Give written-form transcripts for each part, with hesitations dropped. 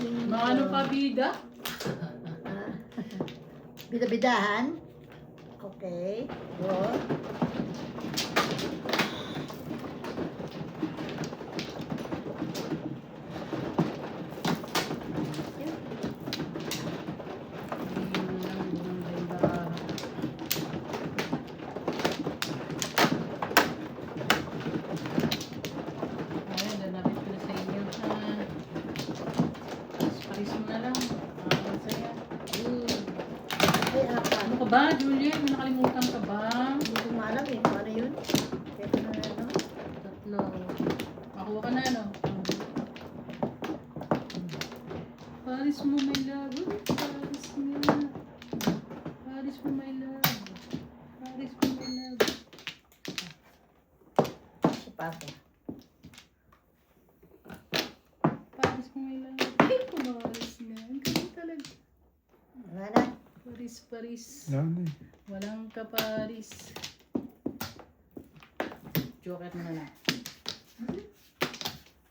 Ano pa bida? Bida-bidahan. Okay. Good. Ano ka ba, Juliet? May nakalimutan ka ba? Hindi ko maalam eh. Ano yun? Kaya na ano? Tatlo. Makuha ka na, no? Paris mo, my love. Uy, Paris mo. Paris mo, my love. Paris mo, my love. Si Papa. Paris mo, my love. Ay, pumaris na. Ang galing talaga. Wala na. Paris, Paris. Yan eh. Walang ka, Paris. Joker mo na lang.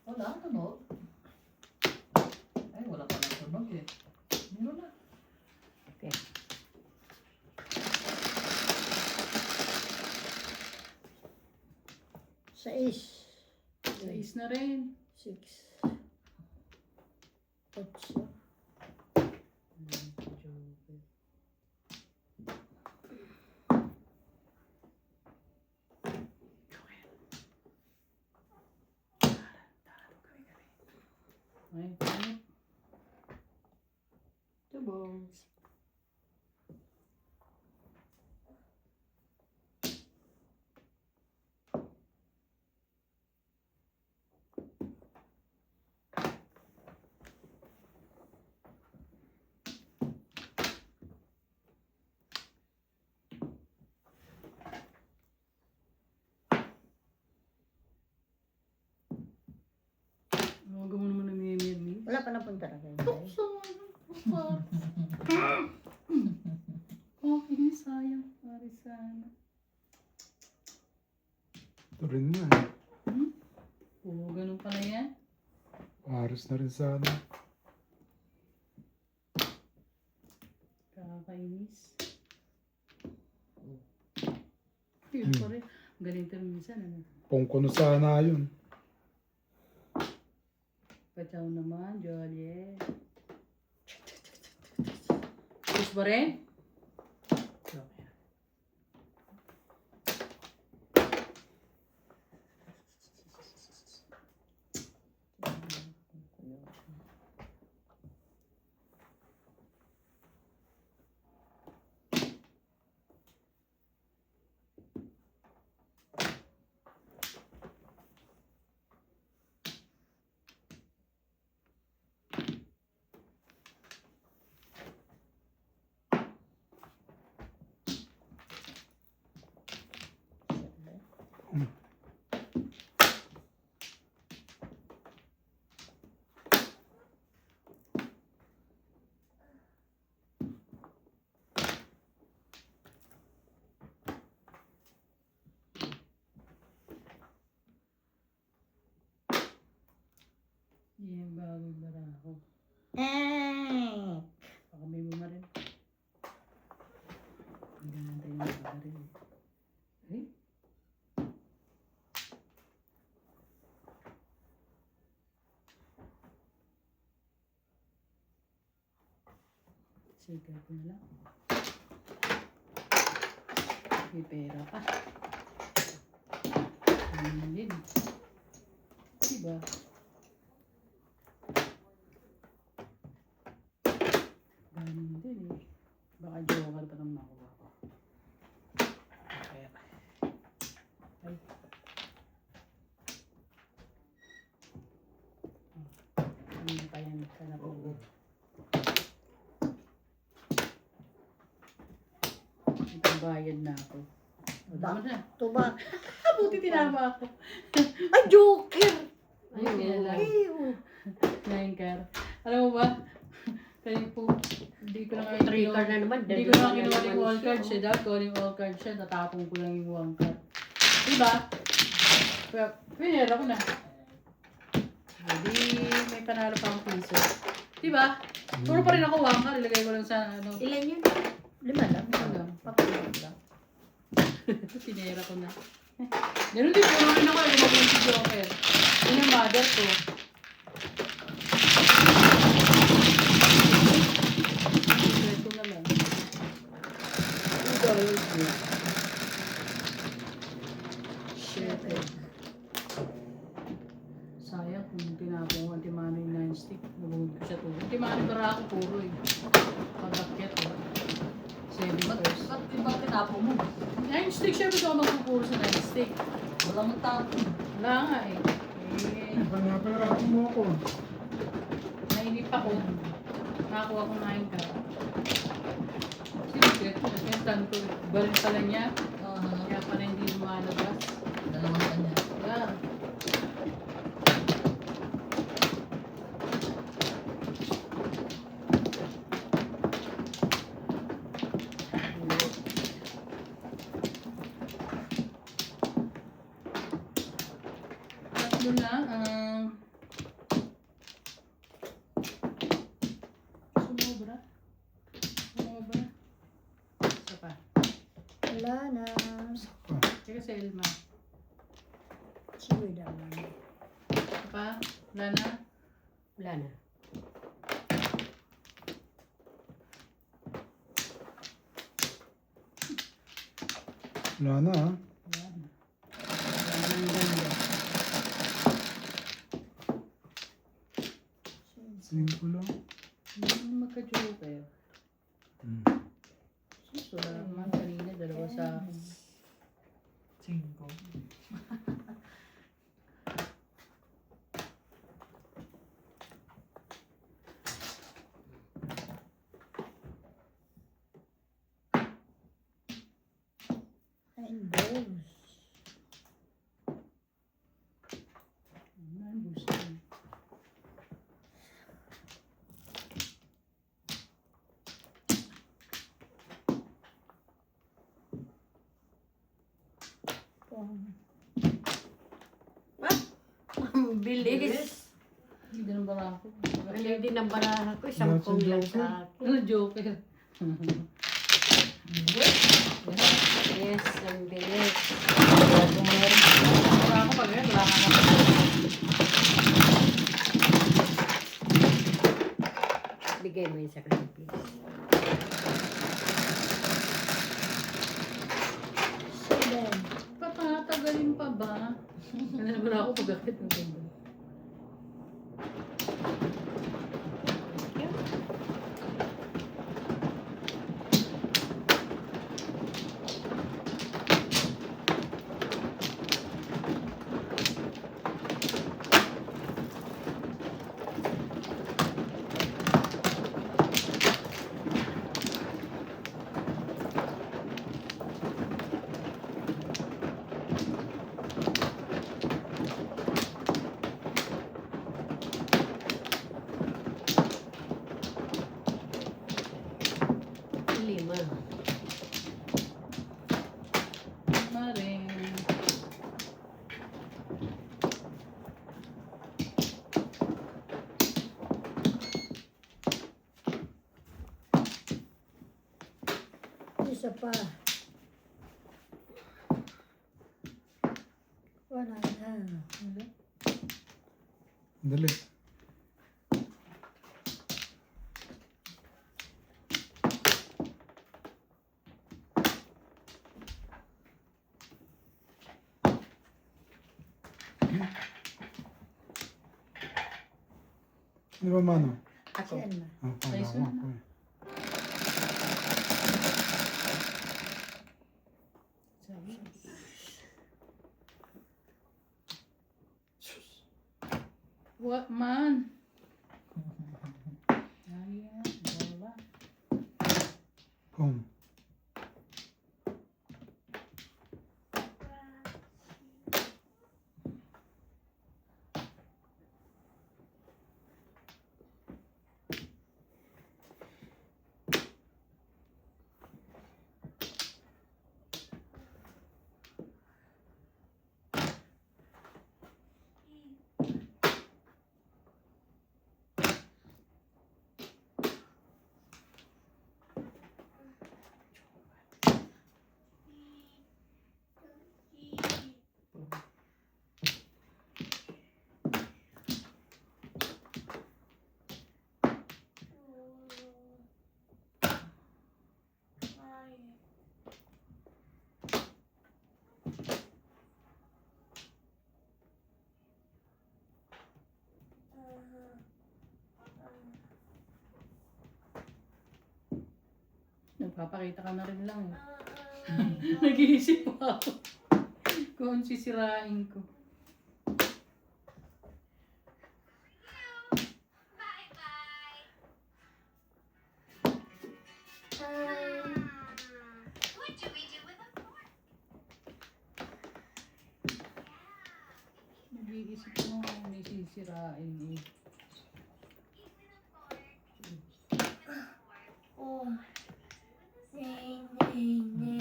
Wala, tunog. Ay, wala pa lang tunog eh. Meron na. Okay. Sais. Sais na rin. 6. 8. Ay, pangit. Tubos. Huwag mo naman namimili. Wala pa na punta na kayo. Okay, sayang. Paris sana. Ito rin na eh. Oo, ganun pala yan. Paris na rin sana. Kakainis. Yun pa rin. Galing tayo minsan. Ano? Pongko na sana yun. Pachaw naman, Joliet. Push ba rin? Yan, bagong barako. Baka may bumarin. Hindi natin yung bumarin. Ay? Sigar ko na lang. May pera pa. Ano din. Diba? Ganun din eh. Baka joker pa naman ako ako. Pera. Ay. Ano pa yan? Sana po. Bayad na ako. O, tama na. Tubak. Buti tinama ako. Ay, joker! Ay, kaya lang. Ew. Nine car. Alam mo ba? Kaya po, hindi ko na nga Three card na naman. Hindi ko na nga kinuha yung all card siya. Dahil calling all card siya, tatapong ko lang yung one card. Diba? Kaya, pinera ko na. Hindi, may panalo pa akong piso. Diba? Puro pa rin ako wangka. Ilagay ko lang sa ano. Ilan yun? 5 lang. Ito lang. Papalit lang. Tinera ko na. Ganun din, puro rin ako. Gumagawin si Joker. Yun ang mother ko. Secret ko na lang. Shit eh. Sayang kung tinapong ko antimano yung 9 stick. Nabuhod ko siya to. Antimano bara ako puro eh. Pag-akyat eh. 7 toes. Ba't tinapo mo? 9 stick, syempre ko magpupuro sa 9 stick. Wala mong tapo. Wala nga eh. Panapalaki mo ako. Nainip ako. Nakakuha ko 9 ka. Secret. Nagkantan ko. Baril pala niya. Kaya pala hindi lumalabas. Dalawang kanya. Yeah. Tatlo lang ang sumobra. Sumobra. Isa pa. Wala na. Teka sa Elma. Sigoy naman. Isa pa. Wala na. Wala na. Wala na ha. Wala na. Ang ganda. 5 lang. Hindi magka-joker. Sus, wala naman kanina. Dalawa sa akin. 5. And balls. Ano, gusto ko. Bilis. Hindi ganun ba ako? Mali din ang baraha ko. 10 lang sa akin. Ano, joker? Yes, ang bilis. Wala ako pag ganyan. Wala ka na. Bigay mo yung sa piece. 7. Patatagalin pa ba? Wala ako pag-akit ng ganda. Maring. Isa pa. Wala na. Dali. Di ba mano? Ako. Ah, pala Ayos ko na. ako eh. What man? Ayan, wala. Boom. Papakita ka na rin lang. Nag-iisip pa ako. Kung sisirain ko. Nag-iisip mo kung may sisirain eh. Oh. Nay, nay, nay.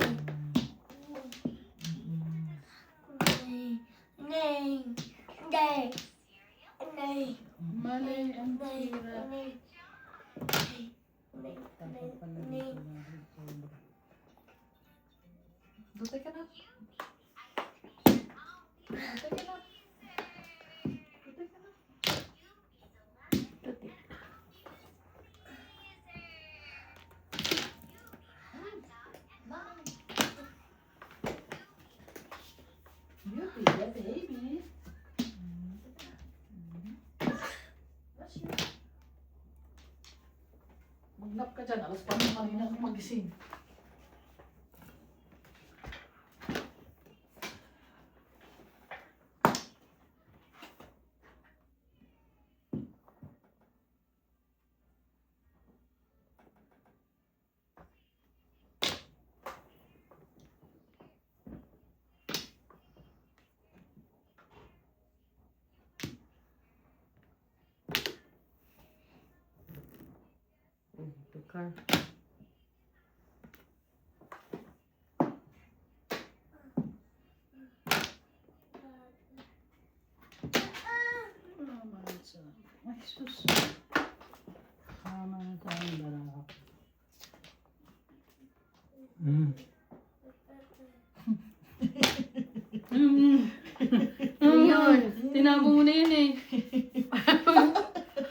Nay, nay, nay. Mali ang sira. Tapos pala dito na rin. Dutay ka na. Dutay ka na. Dutay ka na. Beauty, yeah, baby. Magnap ka dyan. Alas pa mo kanina ako magising. Tukar. Ay, sus. Tama na tayong dalawa. Yun. Tinabo mo na yun eh.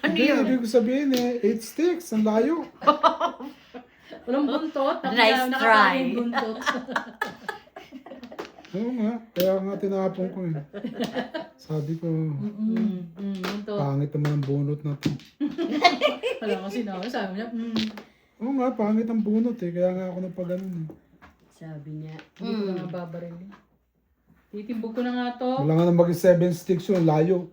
Hindi, ibig ko sabihin eh, 8 sticks, ang layo. Walang buntot. Nice Nakakain try. buntot. Oo nga, kaya nga tinapon ko eh. Sabi ko, Buntot. pangit naman ang bunot na to. Wala kasi na. Sabi niya, Oo nga, pangit ang bunot eh, kaya nga ako napaganon eh. Sabi niya. hindi ko na nga babaril eh. Titimbog ko na nga to. Wala nga na mag 7 sticks yun, layo.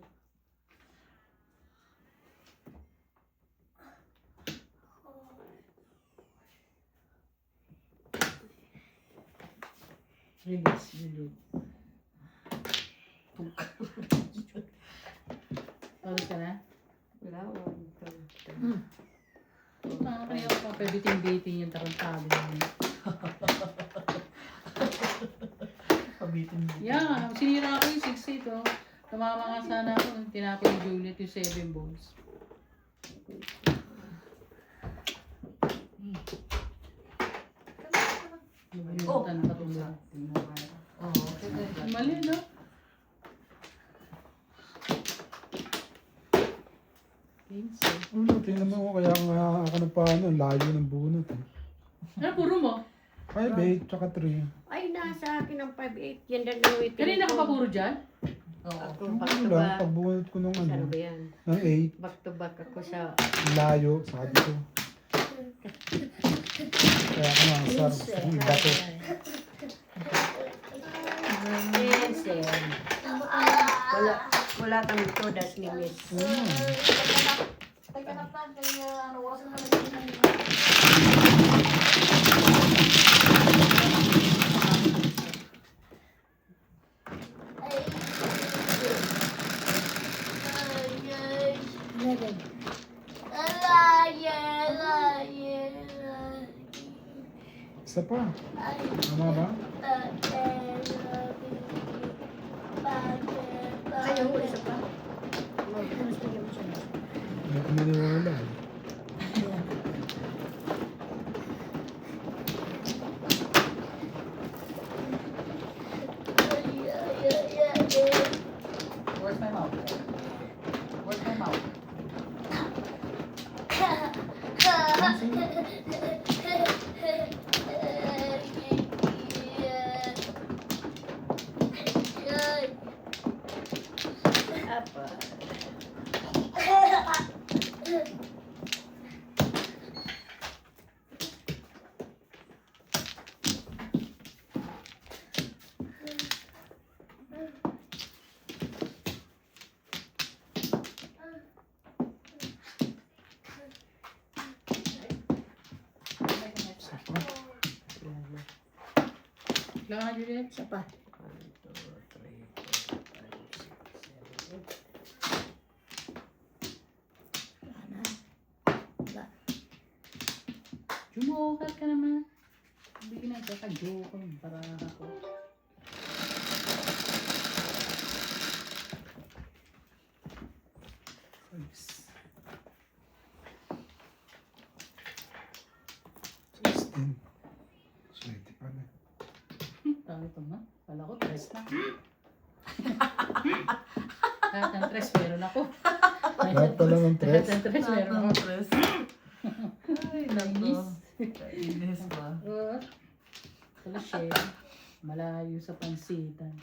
Release, release. Tapos ka na? Wala, Kaya pa pabiting-biting yung tarantado niya. Pabitin mo. Yeah, sinira ko yung 6-8 oh. Tumama nga sana ako. Tinapon ni Juliet yung 7 balls. Oh. Tan patulog. Oo, okay. Mali no? Pinso. Tingnan mo, kaya nga ako na paano, layo ng bunot eh. Ano puro mo? 5, 8, tsaka 3. Ay, nasa akin ang 5'8". Yan na gawin. Kanina ka pa puro dyan? Oo. Ako, Ano back to lang, back. pagbunot ko nung Ano ano, ba yan? ng 8, Back to back ako sa... layo, sabi ko. Kaya ako nakasar, yung bato. Vincent. Wala kang todas ni Miss. Teka na pa, kaya ano, oras na naman. Isa pa. Tama ba? Ayaw, isa pa. Mag-gusto mo siya. Hindi ko maniwala eh. Where's my mouth? Where's my mouth? Apa. Lang na, Juliet. Isa pa. 1, 2, 3, 4, 5, 6, 7, 8. Wala na. Wala. Jumokat ka naman. Hindi ka na ikaka-joke para ako. Ayos. 16. Swerte pala. Tawag ito nga. Kala ko, tres na. Lahat ng tres meron ako. Lahat pala ng Lahat tres. ng tres meron ako. Stress. Ay, nako. Kainis ba? Wala siya. Malayo sa pansitan.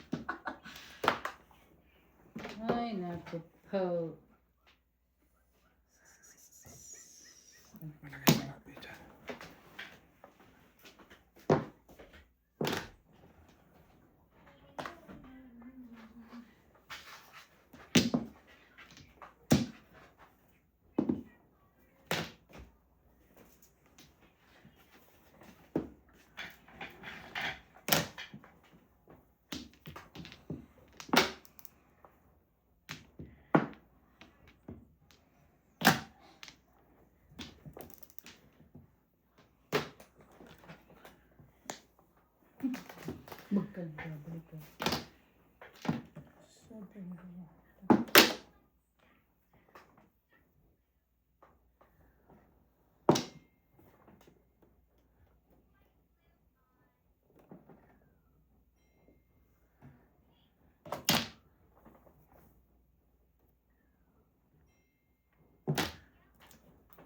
Ay, naku po. Magkanda, balik ka. Sabi mo na.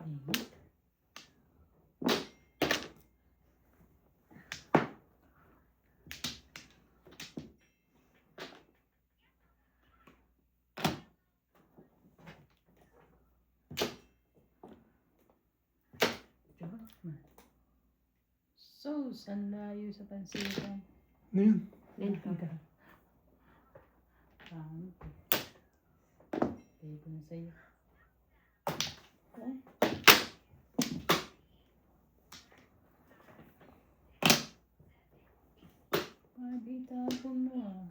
Init. So, saan layo sa pansitan? Ano yun? Yan. Ano to? Tayo ko na sa'yo. Pabitan ko mo ah.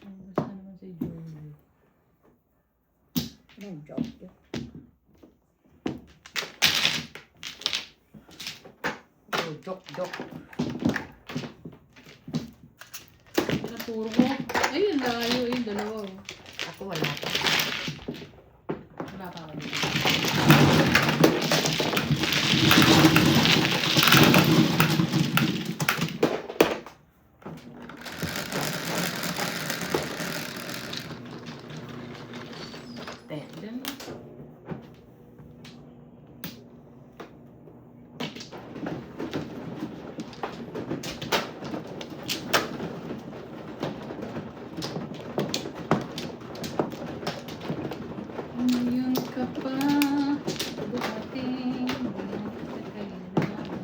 Basta naman si Julie. Yan, joke. Oh, joke. Pinaturo ko. Ayun, layo yung dalawa. Oh. Ako wala pa. Wala pa ako dito. Ten. Then, ngayon ka pa dumating, ngayon ka kailangan.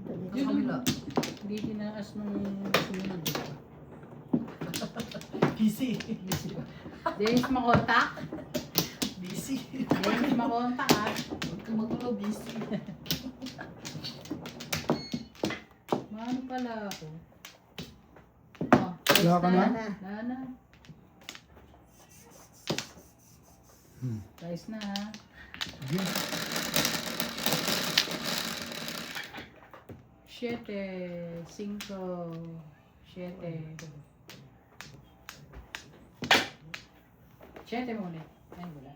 Sa kabila. Hindi tinaas nung sumunod. Busy. Dennis makontak. Busy. Dennis makontak ha. Huwag kang magulo, busy. Maano pala ako? Oh, Wala ka na? Wala na. Guys na ha. Sige. 7, 5, 7. 7 mo ulit. Ay, wala.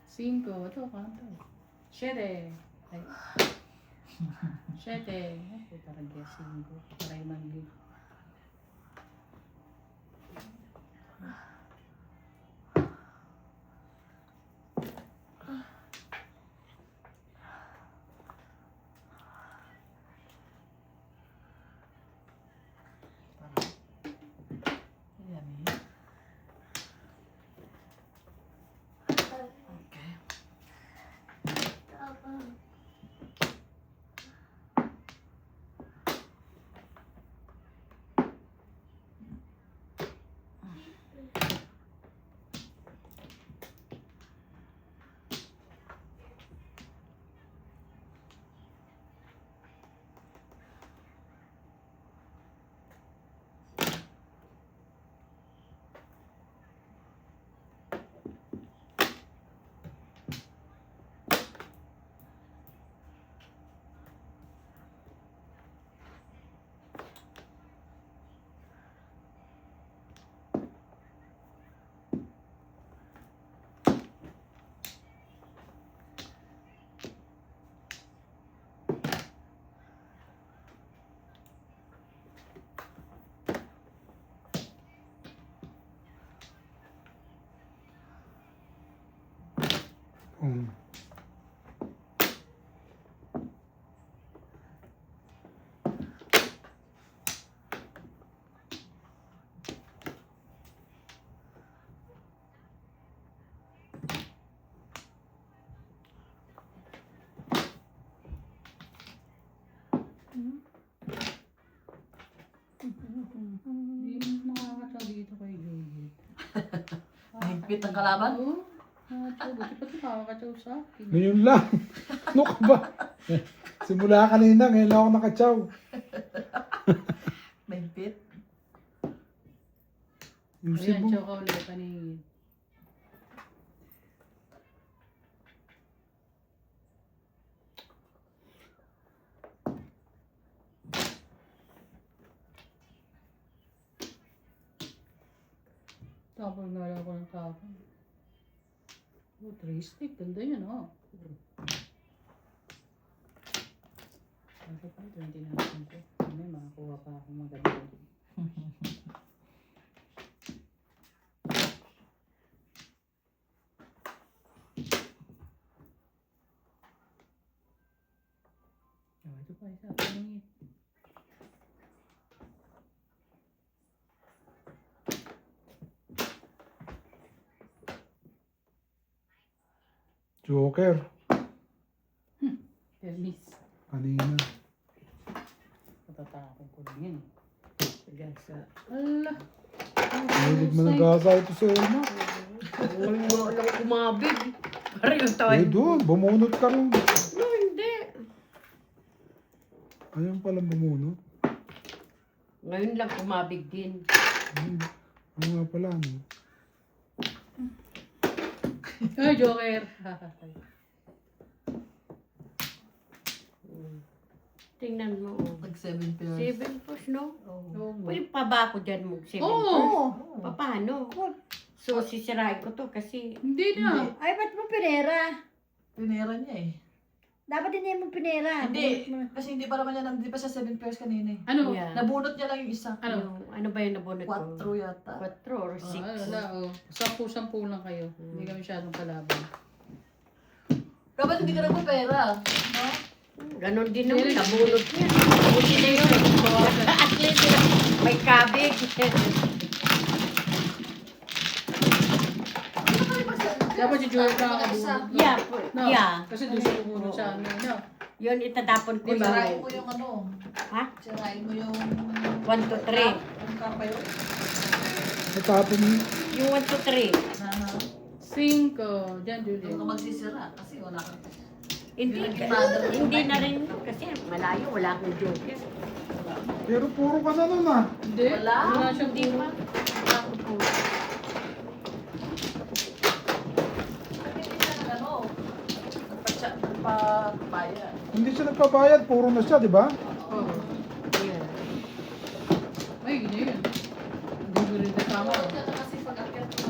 Cinco. Ito, kanto. 7. Ay. 7. Ay, parang kaya 5. Para yung manggi. Mm. Hindi mo nakakataw dito kay Juliet. Mahigpit ang kalaban? Oo. Nakakataw. Buti pa ito nakakataw sa akin. Ngayon lang. Ano ka ba? Simula kanina, ngayon lang ako nakatsaw. Mahigpit? Yung Ayan, Cebu. chow ka ulit. Paningin. Tapos nga lang ako ng tapon. Oh, 3 stick. Ganda yan, oh. Bakit pa? 20 na natin ko. May makakuha pa akong maganda. Oh, ito pa isa. Paningin. Joker. Permis. Kanina. Matatakong ko lang yan. Gasa. Ala. Mahilig managasa ito sa Elma. Walang kumabig. Parang yung tawa. Eh doon, bumunot ka rin. No, hindi. Ayun palang bumunot. Ngayon lang kumabig din. Ano nga pala, no? Ay, Joker. Tingnan mo. Oh. Tag 7 pairs. 7 pairs, no? Oo. Pwede pa ba ako dyan mo 7 Oo. pairs? Paano? So, sisirain ko to kasi... Hindi na. Ay, ba't mo pinera? Pinera niya eh. Dapat hindi mo pinera. Hindi. Kasi hindi pa naman niya, hindi pa siya 7 pairs kanina eh. Ano? Yeah. Nabunot niya lang yung isa. Ano? Ano ba yung nabunot ko? 4 yata. 4 or 6? Wala, oh. 10-10 lang kayo. Hindi kami masyadong kalaban. Dapat hindi ka nagpapera. No? Ganon din naman, nabunot niya. Buti na yun. At least, may kabig. Dapat si Joker na nakabunod. No? Yeah, No. yeah. Kasi doon siya bumunod sa ano. No? Yun, itatapon ko Diba? Sirain yun. mo yung ano. Ha? Sirain mo yung... 1 to 3. Ang kapa yun? Natapon mo. Yung 1 to 3. Na, 5. Diyan, Hindi Juliet. ka magsisira kasi wala kang... Hindi, hindi na rin kasi malayo, wala akong joker. Pero puro ka na nun ah. Hindi. Wala. Wala siyang Hindi pa. Wala akong puro. Hindi siya nag ano. Nagpabayad. Hindi siya nagpabayad, puro na siya, di ba? Oo. Yeah. Ay, hindi yun. Hindi mo rin kasama. Bunot ka na kasi pag-akyat mo.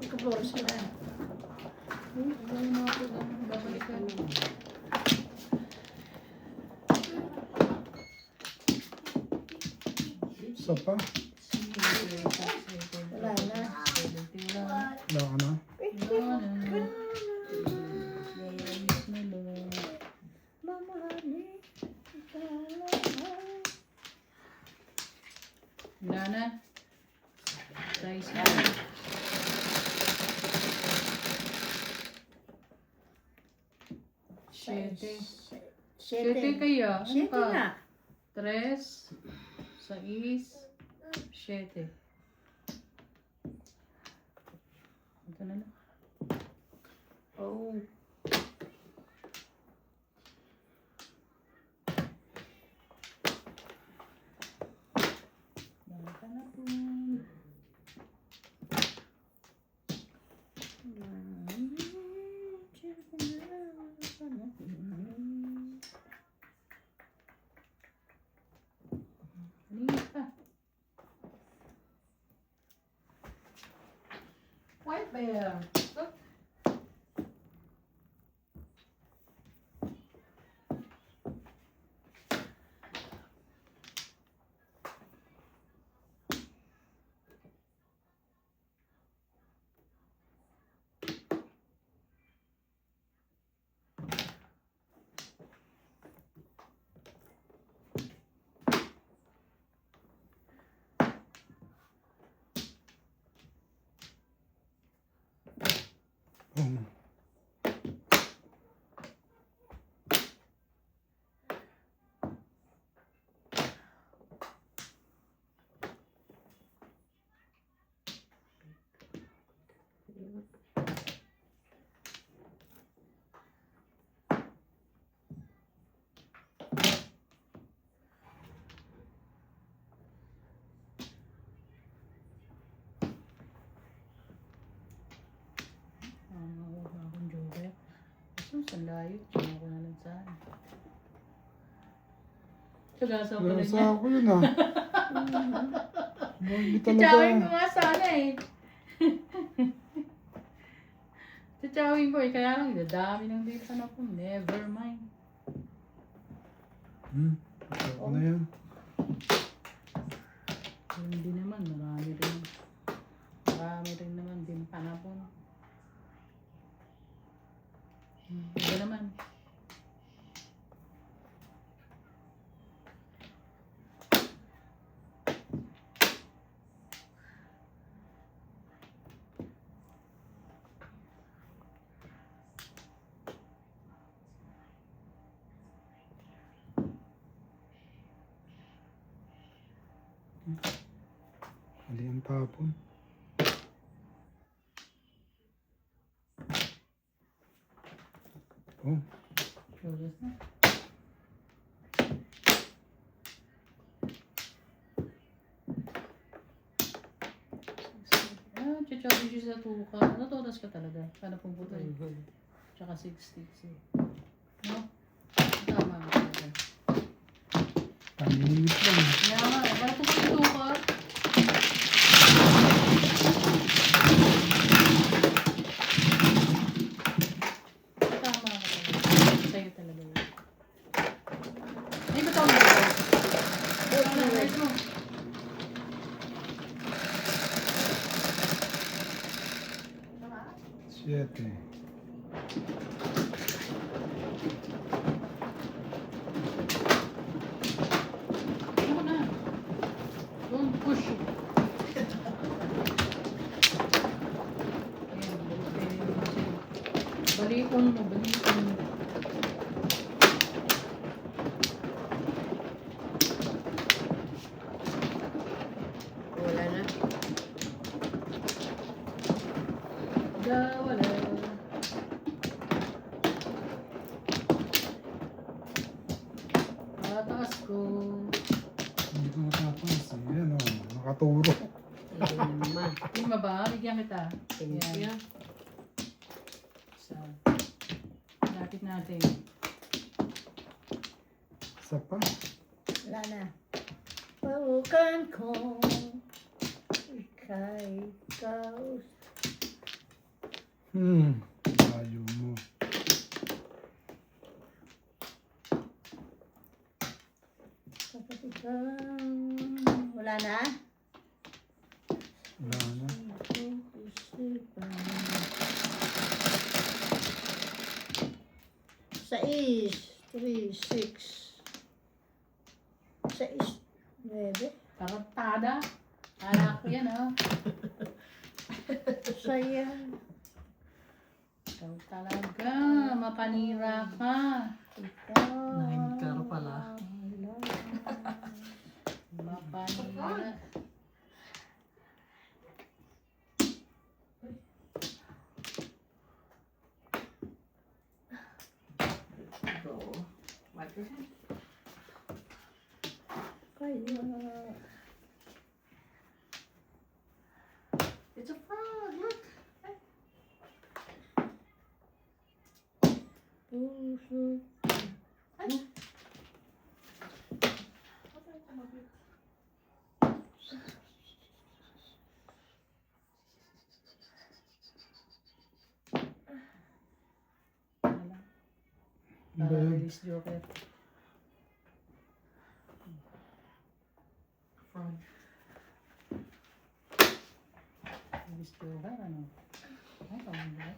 Ikaporos ka na. Babalikan. Isa pa. Wala na. Wala ka na. Mamahalin. Wala na. Size na. Siyete. Siyete kaya. Ano Siyete ka? nga. 3, 6, 7. Ito na lang. Oh. Baka na po. Halika ka. White bear. Oh. Wala akong joker. Saan layo? Tiyan ko na lang saan. Sagasa ko pala Pero niya. sa ako yun ah. Hindi Tsawin ko talaga. nga sana eh. Tsawin ko eh. Kaya lang, dami ng data na po. Never mind. Ako na yan. Hindi naman. Marami rin. Marami rin naman din panapon. Hindi naman. Mali ang tapon. Oh, Curious na. Tsaka siya sa tuka. Natutas ka talaga. Para puputo eh. Tsaka 6 sticks eh. No? Tama ka talaga. pangingit lang. Kaya nga, para puputo ka. Tama ka talaga. Sa'yo talaga yun. Ay, ba't ako nag-work? Ayos mo. Siete. Ano na? Don't push. Ayan, balikan mo, balikan mo. Wala na. Wala. Tataas ko. Hindi ko natapas. Ayan oh, nakaturo. Lima. Lima ba? Bigyan kita. Thank Ayan. you. Isa. Lapit natin. Isa pa. Wala na. Paukan ko. Ikaw. Ayaw mo. Wala na? Wala na. Sais. 3, 6. 6. 9. Tarantado. Kala ko yan, ha? Sayang. Ikaw talaga. Mapanira ka. Nine-car pala. Mapanira. Go. Wipe your hand. Kaya. It's a frog. Look. Puso. Para Bag. release joker. Frog. Release joker, ano? Ay, pamilya.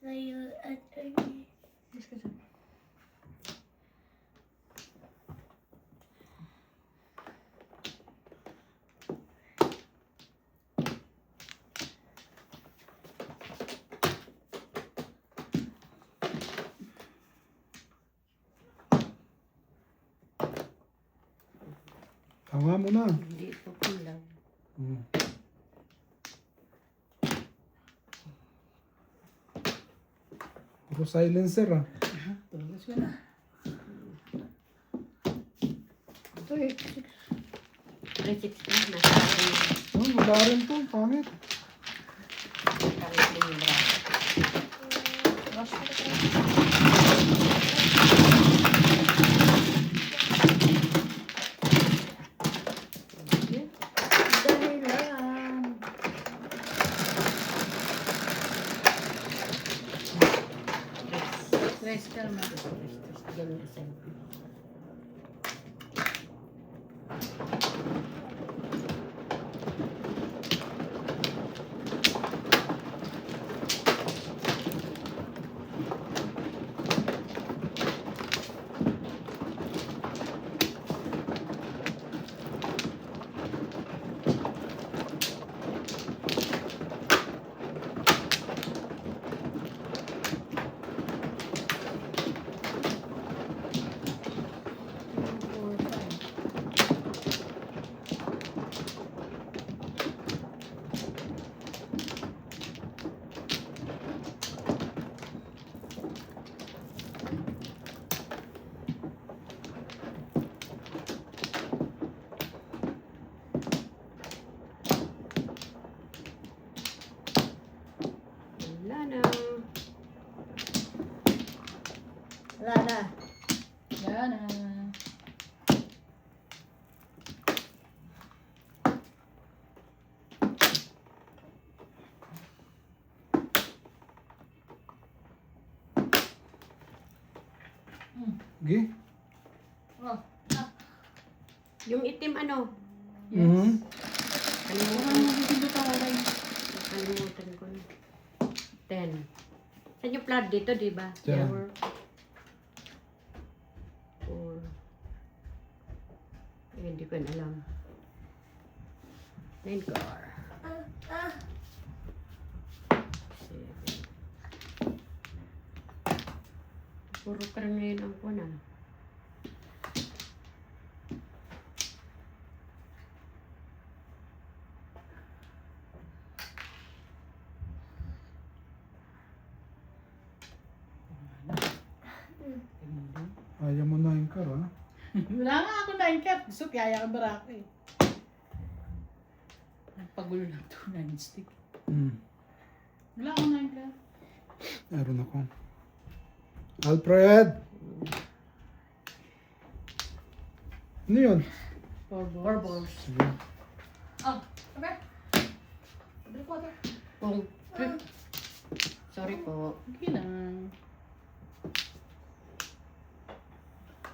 Sa'yo at Yes, kasi. Hawa mo na. Hindi ito kulang. Hmm. Puro silencer ah. Tulos ko na. 36. 360 na sa akin. Oh, wala rin to. Pangit. Kahit yung braso. Wash ko na. Okay. Dahil lang. Stress kalma. Ganun na sa'yo. Wala na. Wala na. Yan na. Okay? Yung itim ano? Yes. Mhm. Kalimutan, Ano mo dito tawarin? kalimutan ko na. 10. Saan yung plug dito, di ba? Diyan. 4. Eh, hindi ko na alam. 9 car. 7. Puro karne ang kunan. Ayaw mo na yung car ah. Wala nga ako na yung cat. Gusto kaya ka barako eh. Nagpagulo ng 2 stick. Hmm. Wala ako na yung cat. Meron ako. Alfred! Ano yun? 4 balls. Sige. Oh, okay. Drink water. Kung, sorry po. Okay lang.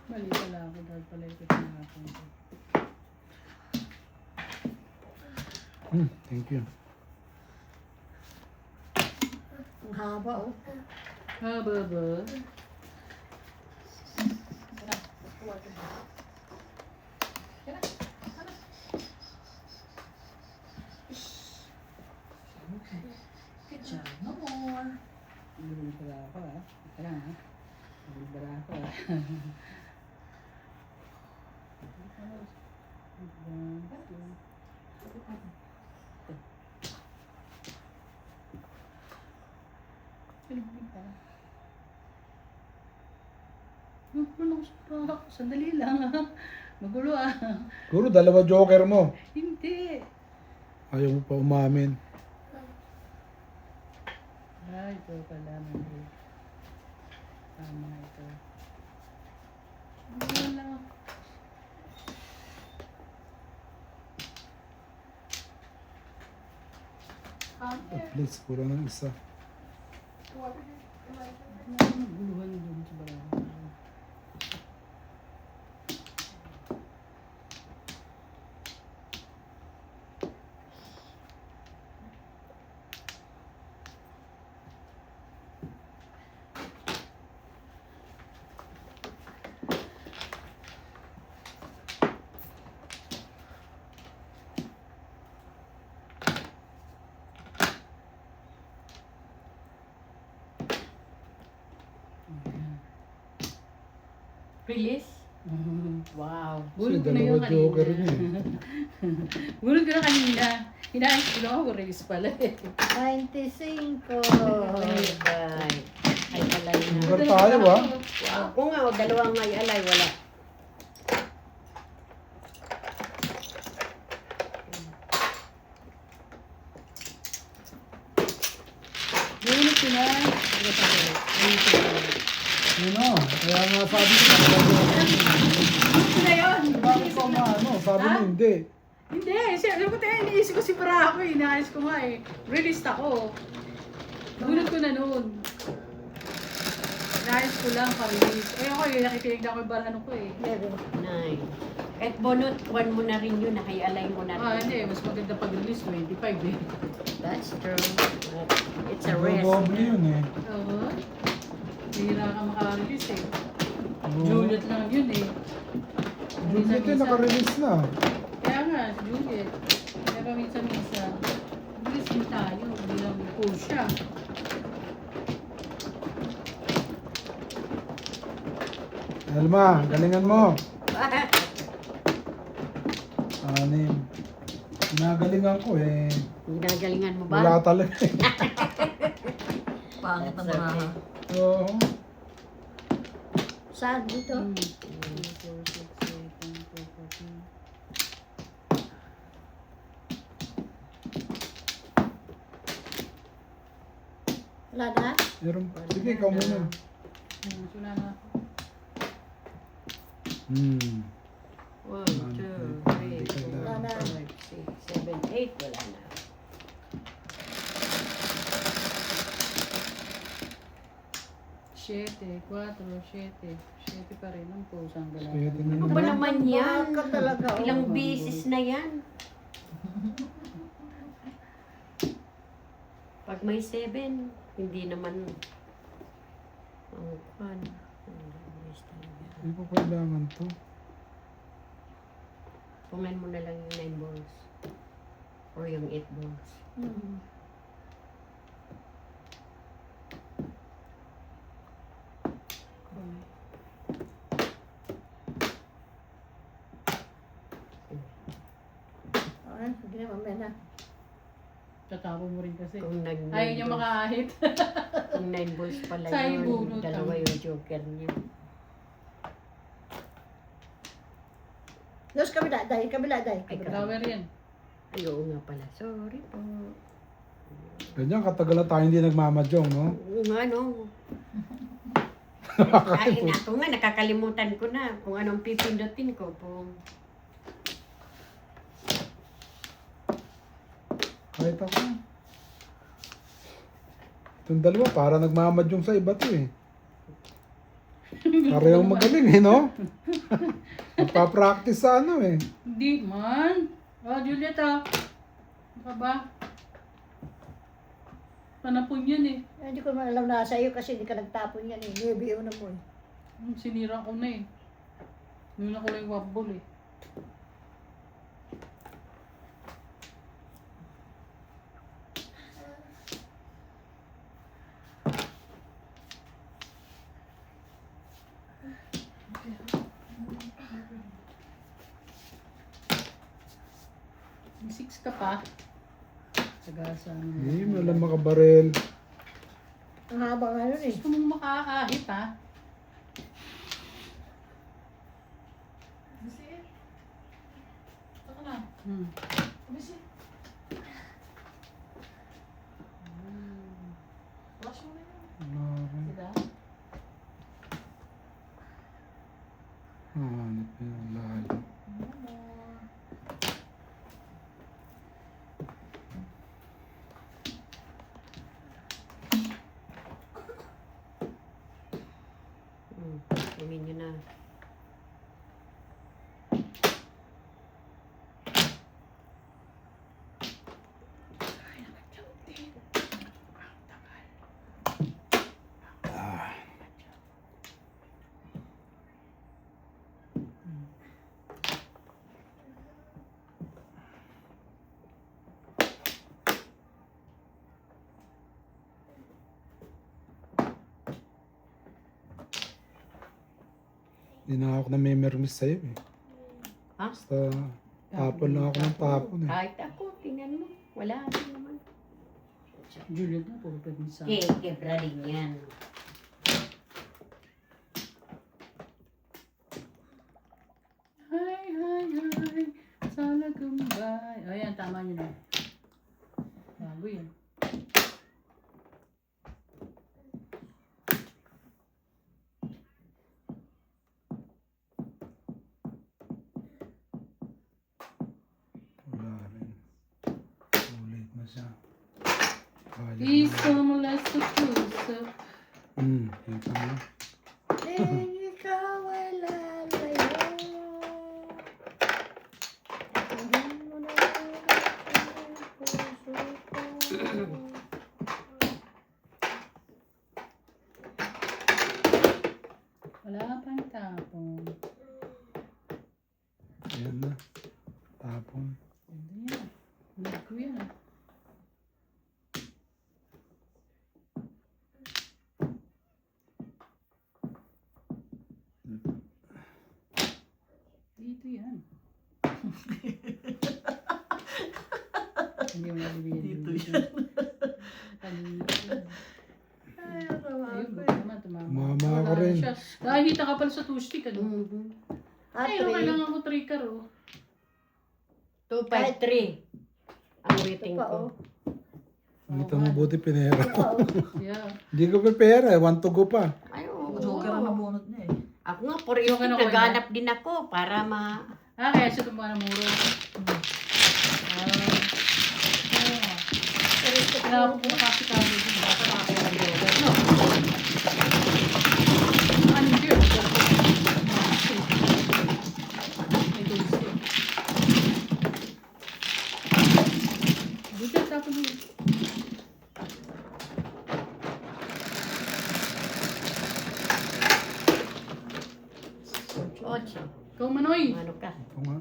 Mali pala ako dahil pala ito tinahapon ko. Thank you. Ang haba oh. Haba ba? Water. Good job. No more. Hindi pala ako ah. Ika lang ah. Hindi pala ako ah. Sandali lang ah. Magulo ah. Siguro dalawa joker mo. Hindi. Ayaw mo pa umamin. Ay, ito pala. Mali. Tama ito. Wala. At least, kulang ng isa. Water. Naguluhan dun sa barako. Release? Wow. Kasi Bulog ko na dalawa yun joker kanina. niya. Bulog ko na kanina. Hinaayos ko lang ako, release pala eh. 95. Bye. Ay, alay na. Sugar tayo ah. Wow. Kung nga, dalawang may alay, wala. Bulog ko na. Yun o. Kaya nga sabi ko. Bulog ko na yun. Bakit ko ano? Sabi mo hindi. Hindi, sabi ko tayo, iniisip ko si para ako eh. Inaayos ko nga eh. Release ako. Bulog ko na noon. Inaayos ko lang, pa-release. Eh ako eh, nakikinig na ako yung barano ko eh. 9. Kahit bonot, 1 mo na rin yun, nakaialay mo na Ah, rin. hindi. Mas maganda pag-release, 25 eh. That's true. But it's a risk. Doble yun eh. Oo. Hira ka maka-release eh. Oo. Juliet lang yun eh. Juliet eh, naka-release na. Kaya nga, Juliet. Pero minsan-minsan, release din tayo. Hindi lang po siya. Elma, galingan mo. 6. Ginagalingan ko eh. Ginagalingan mo ba? Wala talaga eh. Pangit na That's mga. okay. Oo. Saan dito? Wala na? Meron. Sige, ikaw muna. Suna na ako. 1, 1, 2, 3, 4, Wala na. 5, 6, 7, 8. Wala na. Siyete, 4, 7. 7 pa rin ang pusang gala. Siyete na Ano ba naman. naman yan? Baka talaga. oh. Ilang beses na yan. Pag may 7, hindi naman ang kan. Hindi ko kailangan to. Pungan mo na lang yung 9 balls. Or yung 8 balls. Hmm. Okay, sige na, mamaya na. Tatapo mo rin kasi. Kung nag Ayaw niya makaahit. Kung 9 balls pala Sayang yun, bunot, dalawa ah. yung joker niya. Los, kabila, day, kabila, day. Ay, Kabila. Flower yan. Ay, oo nga pala. Sorry po. Ganyan, katagal na tayo hindi nagmamadyong, no? Oo nga, no. Ay, ako nga, nakakalimutan ko na kung anong pipindutin ko. Kahit ako. Itong dalawa, para nagmamadyong sa iba to eh. Parehong magaling eh, no? Nagpa-practice sa ano eh. Hindi man. Oh, Juliet ah. Ano ka ba? Panapon yan eh. Hindi ko naman alam na sa iyo kasi hindi ka nagtapon yan eh. Nibio na mo eh. Sinira ko na eh. Nuna ko lang yung wobble eh. May 6 ka pa. Sagasa. Hindi, malang makabarel. Ang haba nga nun eh. Gusto mong makakahit ha? Saka na. Hmm. Kabisi. Wash mo na yun. Wala rin. Diba? Hanip na yung lalim. Amin nyo na. Hindi na ako namimirmis sa'yo eh. Ha? Basta tapon lang ako ng tapon eh. Kahit ako, tingnan mo. Wala rin naman. Juliet na, puro permisa. Kebra rin yan. Hi, hi, hi. Sana gumbay. O yan, tama nyo na. Bago yan. Wala rin. Ulit na siya. Kaya Iso mula sa puso. Kita mo. Ding ikaw ay lalayo. Tingin mo na ang puso ko. Wala pang tapon. Ayan na. Tapon. Ganda yan. Ulit ko yan. Dito yan. Hindi mo nabibigyan. Dito yan. Ayun, baka naman tumama. Tumama ako Wala rin. siya. Nakikita ka pala sa two-stick, ano? Ay, Ate, kailangan ko trigger, oh. 253. Ang rating pa, ko. oh. Dito mabuti pinera ko. Oo. Yeah. Hindi ko pa pera eh. Want to go pa. Ay, oo. Joker ang nabunot niya eh. Ako nga, for yung Yung ano ko naghanap din ako para Ah, kaya siya tumuha ng muro. Kailangan ko po kasi kami din. Baka makakuha ng yoga. No. Ano yun? May two-stick. Dito, tapos mo. Ocho. Ikaw, Manoy. Ano ka? Ito nga.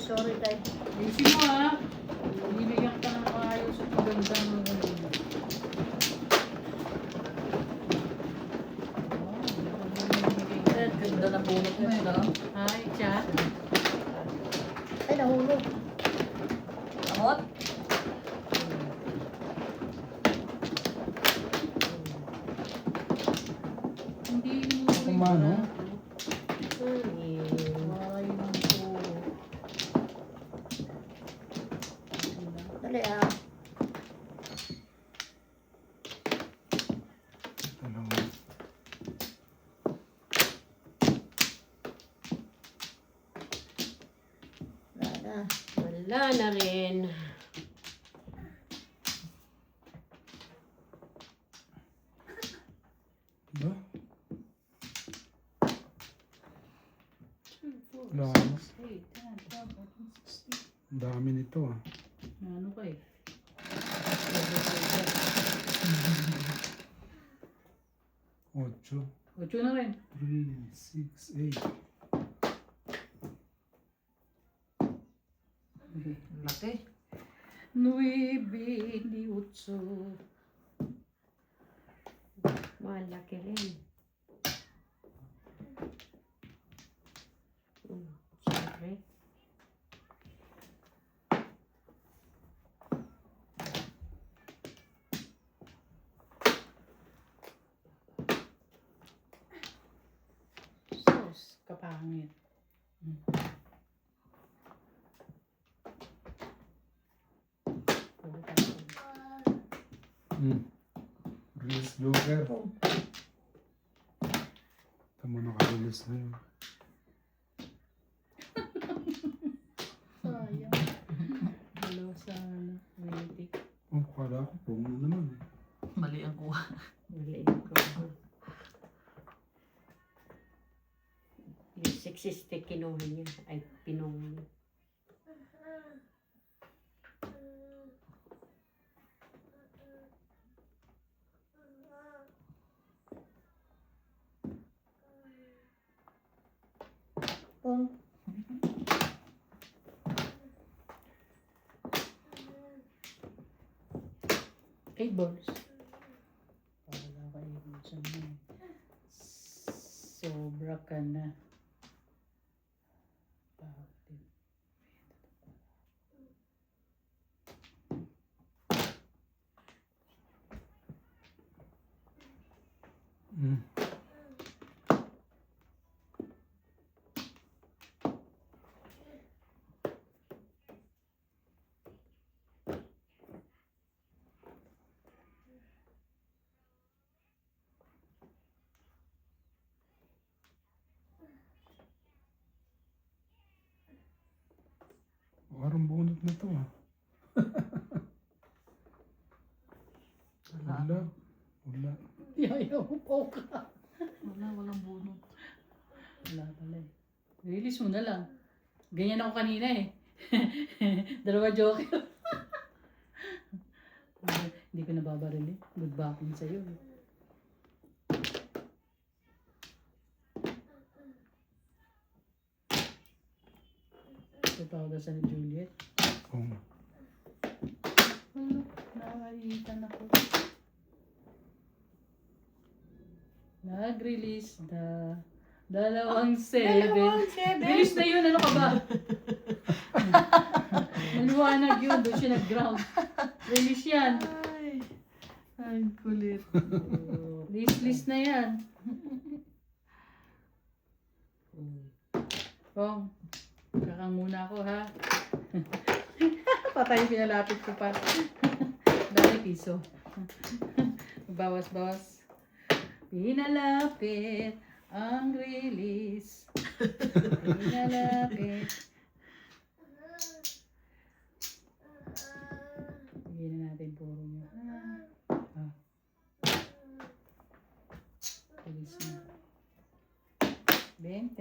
Sorry, Tay. Ayusin mo, ha. Bibigyan ka ng maayos at magandang Ganda na bunot niya sila. Hi, chat. Ay, nahulog. Amot? Hindi mo. Kumano? Ay, naku. Dali, ah. Dalawa. Wala na. Wala na rin. Ba? Wala na. 8, 10, 12, 14, 16. Ang dami nito ah. Ano ka eh? 8, 8 na rin. 3, 6, 8. Laki. 9, 18. Malaki rin. Siyempre. Sus, kapangit. Release Joker. Tama naka-release na yun. Sayang. Dalawa sana. Waiting. Oh, kala ko pong na naman. Mali ang kuha. Maliit ko. Yung 60 kinuha niya. Ay, pinuha niya. Pong. 8 balls. Wala ka 8 balls. Sobra ka na. Mm. Parang bunot na to ah. Wala. Wala. Yayaw po ka. Walang bunot. Wala pala eh. Release mo na lang. Ganyan ako kanina eh. Dalawa joke. Hindi ko nababaril eh. Good backing sa'yo eh. Ito tawag sa ni Juliet. Oh. Nakaitan ako. Nag-release na dalawang 7. Release na yun, ano ka ba? Maliwanag yun, doon siya nag-ground. Release yan. Ay, kulit. List na yan. Kong, kakang muna ako ha. Patay, pinalapit ko pa. Dali piso. Bawas-bawas. Pinalapit ang release. Pinalapit. Bigyan na natin puro nyo. Release na. 20.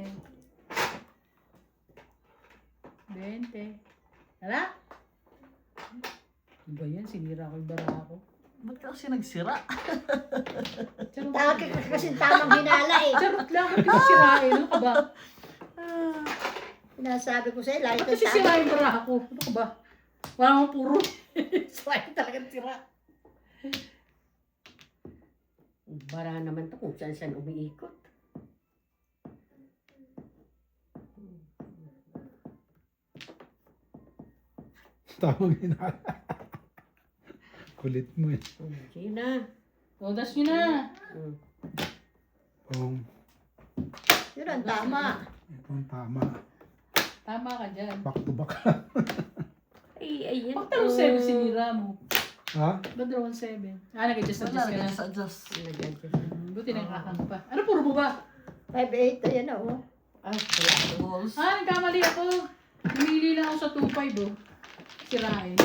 20. Hala? Ano ba yan? Sinira ko yung bara ko. Ba't ka kasi nagsira? Charot Taki ka kasi tamang hinala eh. Charot lang. Ba't kasi sirain? Ano ka ba? Sinasabi ko sa'yo, lagi Ba't ka kasi tama. sirain bara ko? Ano ka ba? Wala mong puro. Sirain talagang sira. Bara naman to kung saan saan umiikot. Tamang hinala. Kulit mo eh. Sige na. Todas nyo na. Oh. Yun ang tama. Itong tama. Tama ka dyan. Back to back. Ay, ayan. Pag tarong 7 sinira mo. Ha? Ba't dalawang 7? Ah, nag-adjust Wala, ka na. nag-adjust. Buti nagkakang pa. Ano puro mo ba? 5-8, ayan na oh. Ay, wala sa balls. Ah, nagkamali ako. Namili lang ako sa 2-5 oh. Sirain.